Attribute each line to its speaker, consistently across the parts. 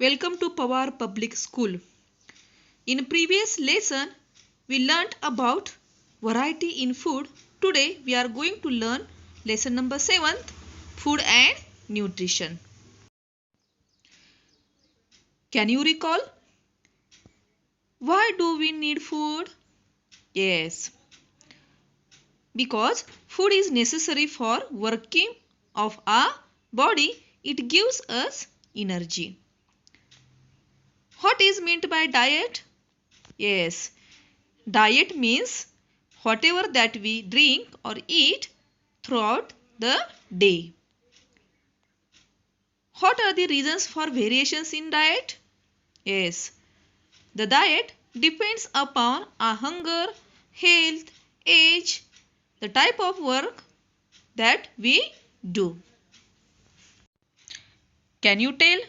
Speaker 1: Welcome to Pawar Public School. In previous lesson, we learnt about variety in food. Today, we are going to learn lesson number 7, food and nutrition. Can you recall? Why do we need food? Yes, because food is necessary for working of our body. It gives us energy. What is meant by diet? Yes, diet means whatever that we drink or eat throughout the day. What are the reasons for variations in diet? Yes, the diet depends upon our hunger, health, age, the type of work that we do. Can you tell?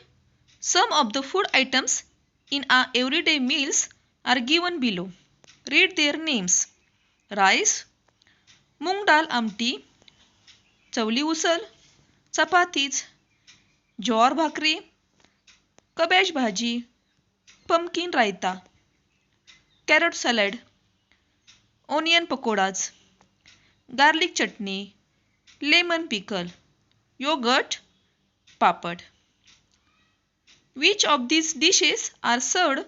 Speaker 1: Some of the food items in our everyday meals are given below. Read their names. Rice, मूंग डाल आमटी, Chavli usal, chapatis, ज्वार भाकरी, कबेज भाजी, pumpkin raita, carrot salad, onion pakoras, garlic chutney, lemon pickle, yogurt, papad. Which of these dishes are served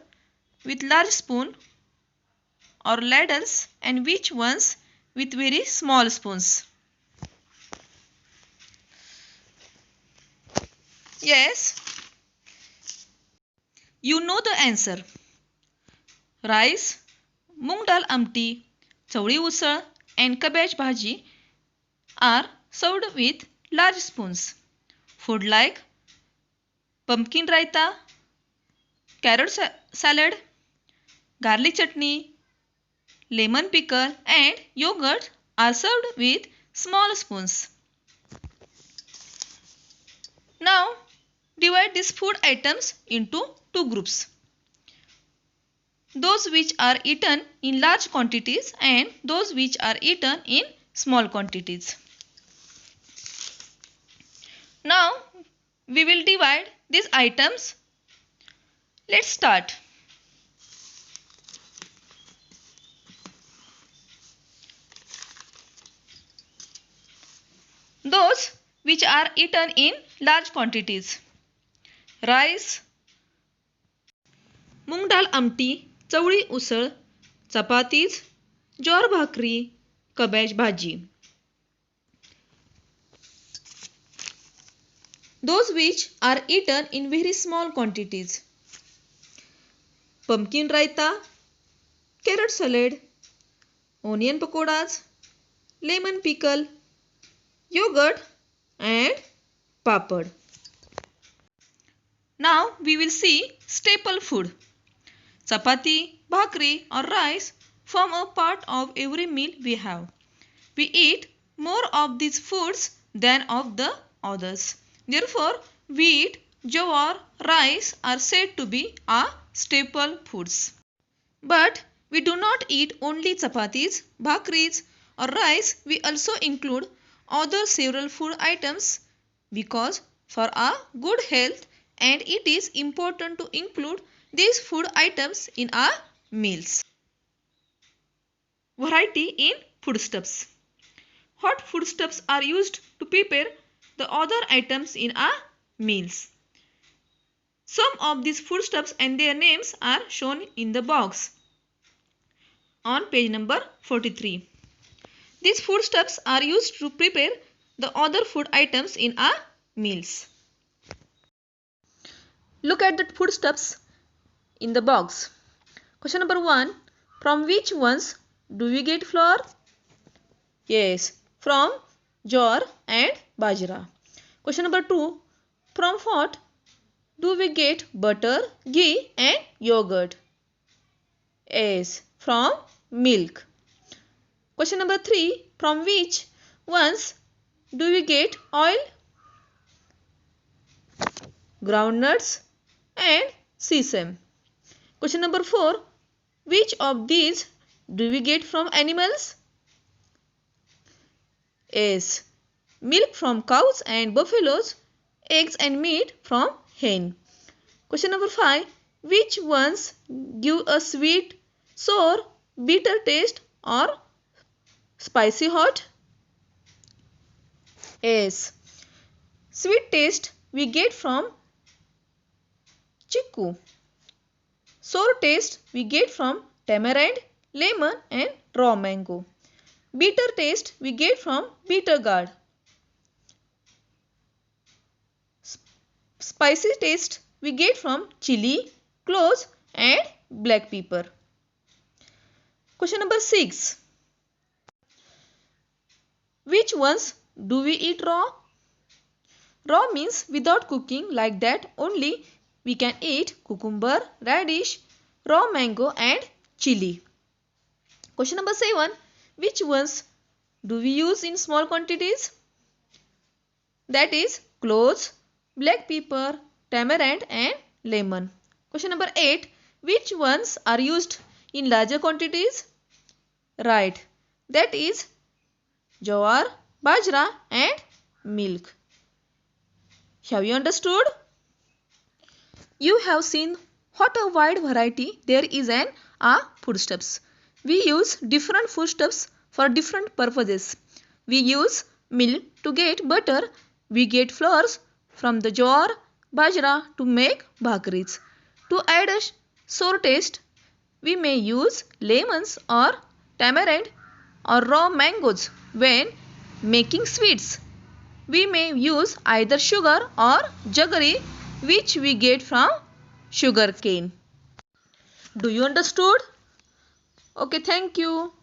Speaker 1: with large spoon or ladles and which ones with very small spoons? Yes, you know the answer. Rice, moong dal amti, चवळी usal and cabbage bhaji are served with large spoons. Food like pumpkin raita, carrot salad, garlic chutney, lemon pickle and yogurt are served with small spoons. Now divide these food items into two groups. Those which are eaten in large quantities and those which are eaten in small quantities. Now we will divide these items. Let's start. Those which are eaten in large quantities. Rice, मूंग डाल आमटी, चवळी usal, chapatis, ज्वार भाकरी, कबेज भाजी. Those which are eaten in very small quantities. Pumpkin raita, carrot salad, onion pakoras, lemon pickle, yogurt and papad. Now we will see staple food. Chapati, bhakri or rice form a part of every meal we have. We eat more of these foods than of the others. Therefore, wheat, jowar, rice are said to be our staple foods. But we do not eat only chapatis, bhakris or rice. We also include other several food items because for our good health and it is important to include these food items in our meals. Variety in foodstuffs. What foodstuffs are used to prepare the other items in our meals? Some of these foodstuffs and their names are shown in the box on page number 43. These foodstuffs are used to prepare the other food items in our meals. Look at the foodstuffs in the box. Question number 1. From which ones do we get flour? Yes, from jowar and bajra. Question number 2. From what do we get butter, ghee and yogurt? Yes, from milk. Question number 3. From which ones do we get oil? Groundnuts and sesame. Question number 4. Which of these do we get from animals? Yes, milk from cows and buffaloes, eggs and meat from hen. Question number 5. Which ones give a sweet, sour, bitter taste or spicy hot? Yes. Sweet taste we get from chiku. Sour taste we get from tamarind, lemon and raw mango. Bitter taste we get from bitter gourd. Spicy taste we get from chili, cloves and black pepper. Question number 6. Which ones do we eat raw? Raw means without cooking, like that only we can eat cucumber, radish, raw mango and chili. Question number 7. Which ones do we use in small quantities? That is cloves, black pepper, tamarind and lemon. Question number 8. Which ones are used in larger quantities? Right, that is jowar, bajra and milk. Have you understood? You have seen what a wide variety there is in our foodstuffs. We use different foodstuffs for different purposes. We use milk to get butter. We get flours from the jowar, bajra to make bhakris. To add a sour taste, we may use lemons or tamarind or raw mangoes when making sweets. We may use either sugar or jaggery, which we get from sugar cane. Do you understood? Okay, thank you.